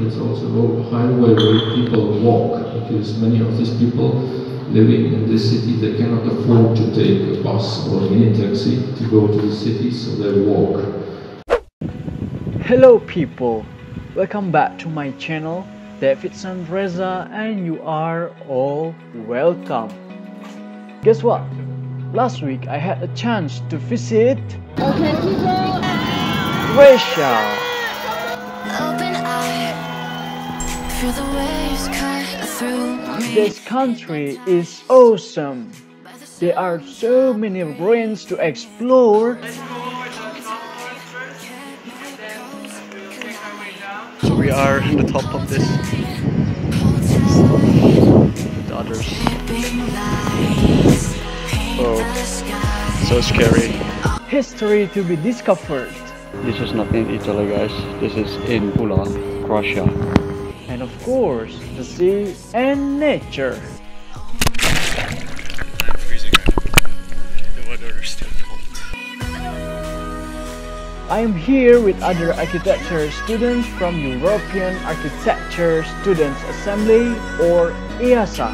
it's also a highway where people walk, because many of these people living in this city, they cannot afford to take a bus or a mini taxi to go to the city, so they walk. Hello people, welcome back to my channel, David's son Reza, and you are all welcome. Guess what? Last week I had a chance to visit Croatia. This country is awesome. There are so many ruins to explore. So we are on the top of this. The others. Oh, so scary. History to be discovered. This is not in Italy, guys. This is in Pula, Croatia. And of course, the sea and nature. I'm freezing right now. The weather is still cold. I am here with other architecture students from European Architecture Students Assembly or EASA.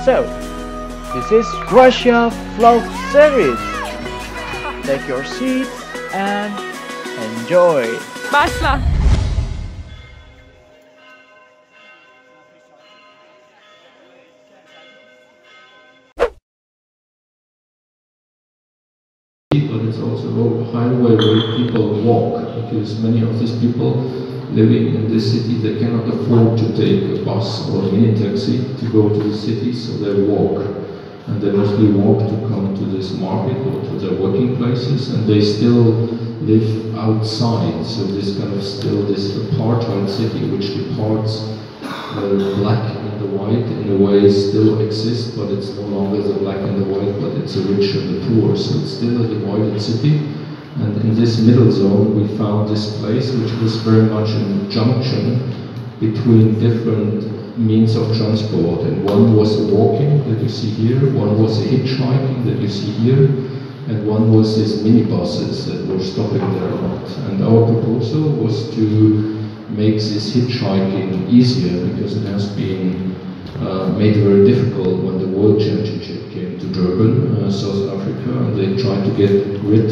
So, this is Croatia vlog series. Take your seat and enjoy. Başla. But it's also a highway where people walk, because many of these people living in this city, they cannot afford to take a bus or a mini taxi to go to the city, so they walk. And they mostly walk to come to this market or to their working places, and they still live outside. So this kind of still this apartheid city, which departs black and the white in a way still exists, but it's no longer the black and the white, but it's the rich and the poor. So it's still a divided city. And in this middle zone, we found this place, which was very much a junction between different means of transport. And one was the walking that you see here, one was the hitchhiking that you see here, and one was these minibuses that were stopping there a lot. And our proposal was to make this hitchhiking easier, because it has been made very difficult when the World Championship came to Durban, South Africa, and they tried to get rid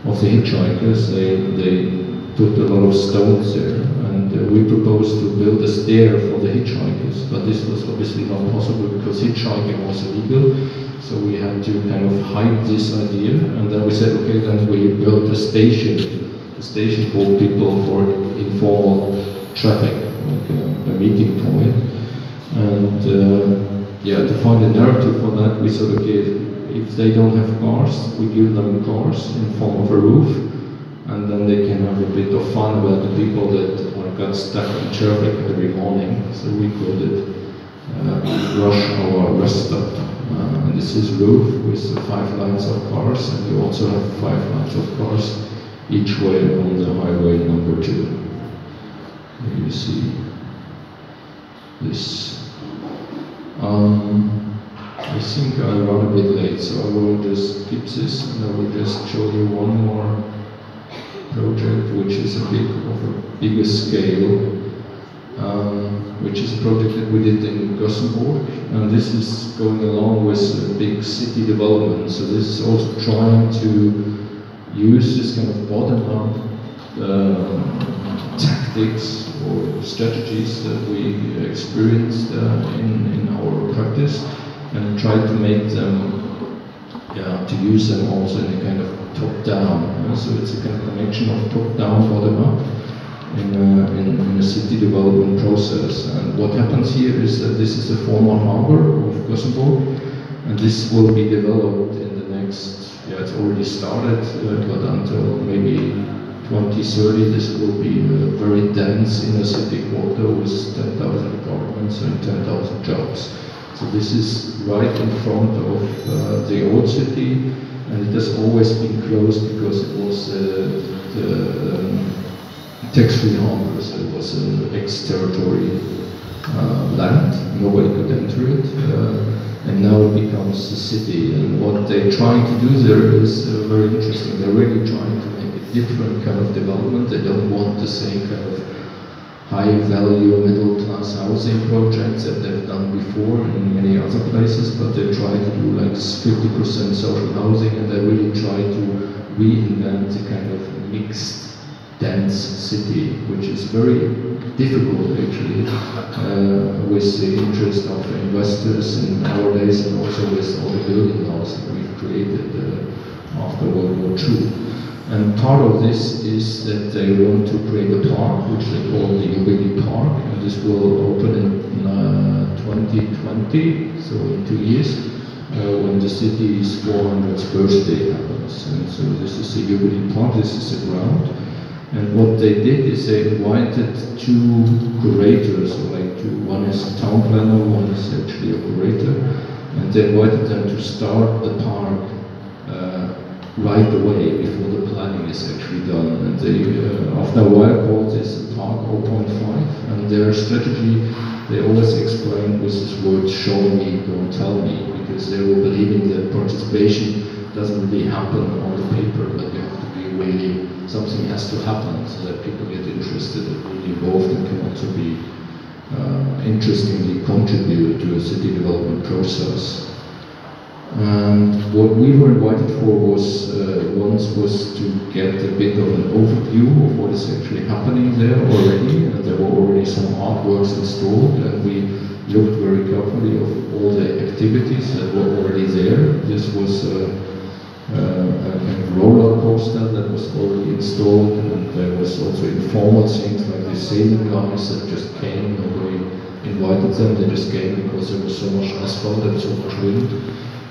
of the hitchhikers. They put a lot of stones there, and we proposed to build a stair for the hitchhikers, but this was obviously not possible because hitchhiking was illegal. So we had to kind of hide this idea, and then we said, okay, then we built a station for people for informal traffic, like a meeting point. And yeah, to find a narrative for that, we said, okay, if they don't have cars, we give them cars in form of a roof, and then they can have a bit of fun about the people that got stuck in traffic every morning. So we called it Rush Hour Rest Stop. And this is roof with 5 lines of cars, and we also have 5 lines of cars each way on the highway number 2. Here you see this. I think I run a bit late, so I will just skip this, and I will just show you one more project, which is of a bigger scale, which is a project that we did in Gothenburg, and this is going along with a big city development. So this is also trying to use this kind of bottom-up tactics or strategies that we experienced in our practice, and try to make them, to use them also in a kind of top-down. So it's a kind of connection of top-down, bottom-up in a city development process. And what happens here is that this is a former harbor of Gothenburg, and this will be developed in the next, it's already started, but until maybe 2030, this will be a very dense inner city quarter with 10,000 apartments and 10,000 jobs. So this is right in front of the old city, and it has always been closed because it was the tax-free harbor, so it was an ex-territory land. Nobody could enter it, and now it becomes the city. And what they're trying to do there is very interesting. They're really trying to make a different kind of development. They don't want the same kind of high-value middle-class housing projects that they've done before in many other places, but they try to do like 50% social housing, and they really try to reinvent a kind of mixed, dense city, which is very difficult actually, with the interest of investors in nowadays, and also with all the building laws that we've created after World War II. And part of this is that they want to create a park, which they call the Beni Park, and this will open in 2020, so in 2 years, when the city's 400th birthday happens. And so this is the Beni Park, this is the ground. And what they did is they invited 2 curators, one is a town planner, one is actually a curator, and they invited them to start the park right away before the planning is actually done. And they, after a while, called this Park 0.5, and their strategy, they always explain with this word, show me, don't tell me, because they were believing that participation doesn't really happen on the paper, but you have to be really, something has to happen so that people get interested and really involved and can also be interestingly contribute to a city development process. And what we were invited for was, once was to get a bit of an overview of what is actually happening there already. There were already some artworks installed, and we looked very carefully of all the activities that were already there. This was a kind of roller coaster that was already installed, and there was also informal things like the sailing guys that just came. Nobody invited them, they just came because there was so much asphalt and so much wind,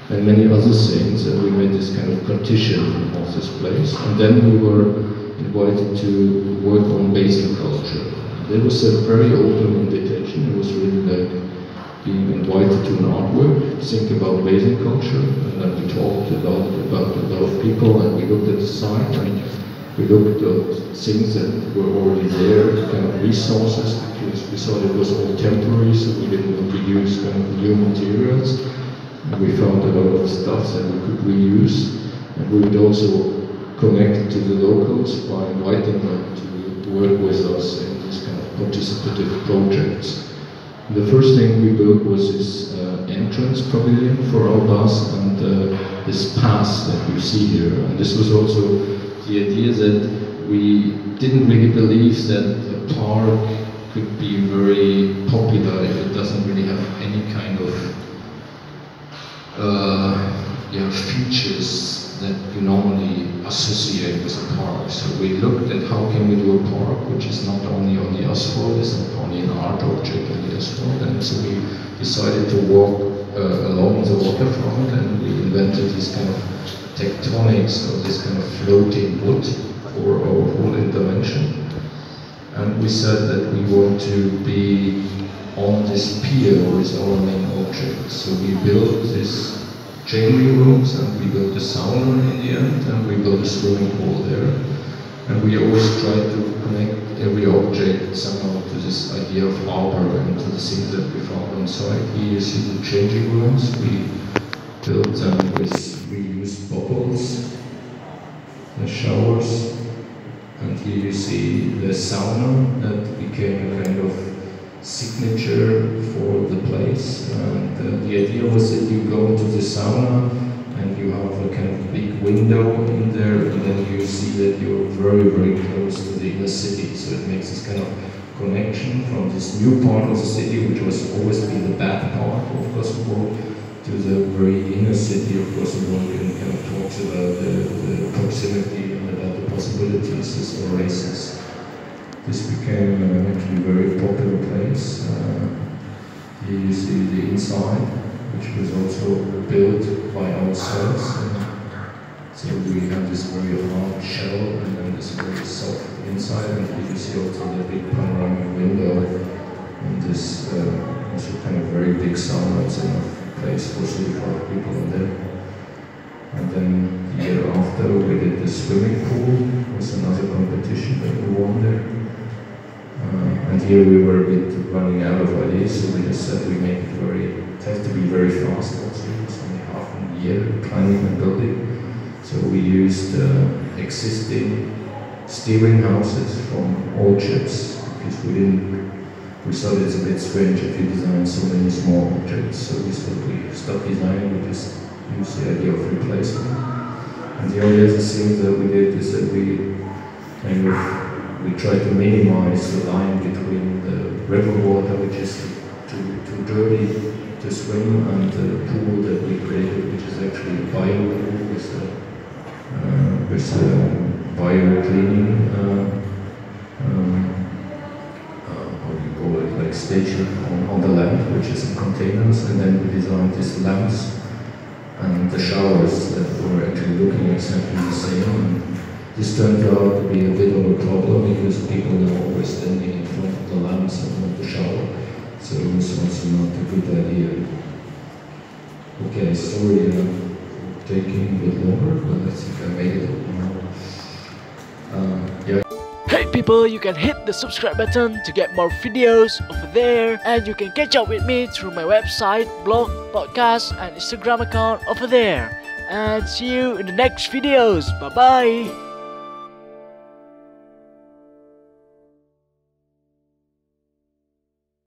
and many other things, and we made this kind of partition of this place. And then we were invited to work on basin culture. There was a very open invitation. It was really like being invited to an artwork, think about basin culture, and then we talked about a lot of people, and we looked at the site, and we looked at things that were already there, kind of resources, because we thought it was all temporary, so we didn't want to use kind of new materials. And we found a lot of stuff that we could reuse, and we would also connect to the locals by inviting them to work with us in these kind of participative projects. The first thing we built was this entrance pavilion for our bus, and this pass that you see here. And this was also the idea that we didn't really believe that a park could be very popular if it doesn't really have any kind of features that you normally associate with a park. So we looked at how can we do a park which is not only on the asphalt, it's not only an art object on the asphalt, and so we decided to walk along the waterfront, and we invented this kind of tectonics, or this kind of floating wood for our whole intervention. And we said that we want to be on this pier with our main object. So we built this changing rooms, and we built a sauna in the end, and we built a swimming pool there. And we always try to connect every object somehow to this idea of harbor and to the things that we found on site. Here you see the changing rooms. We built them with reused bubbles, the showers, and here you see the sauna that became a kind of signature for the place. And the idea was that you go into the sauna and you have a kind of big window in there, and then you see that you're very, very close to the inner city. So it makes this kind of connection from this new part of the city, which was always been the bad part of Kosovo, to the very inner city of Kosovo, and kind of talks about the proximity and about the possibilities, this oasis. This became actually a very popular place. Here you see the inside, which was also built by ourselves. So we have this very hard shell and then this very soft inside, and here you see also the big panoramic window, and this also kind of very big sauna. It's enough place for 35 people in there. And then the year after we did the swimming pool. It was another competition that we won there. And here we were a bit running out of ideas, so we just said we make it it has to be very fast also. It's only half a year planning and building. So we used existing steering houses from old ships, because we thought it's a bit strange if you design so many small objects. So we thought we stopped designing, we just used the idea of replacement. And the only other thing that we did is that we tried to minimize the line between the river water, which is too dirty to swim, and the pool that we created, which is actually a bio pool with bio cleaning, how do you call it, like station on the land, which is in containers, and then we designed these lamps and the showers that were actually looking exactly the same. And this turned out to be a bit of a problem because people are always standing in front of the lamps and not the shower, so it was also not a good idea. Okay, sorry, taking a bit longer, but I think I made it up now. Yeah. Hey people, you can hit the subscribe button to get more videos over there, and you can catch up with me through my website, blog, podcast and Instagram account over there. And see you in the next videos. Bye bye.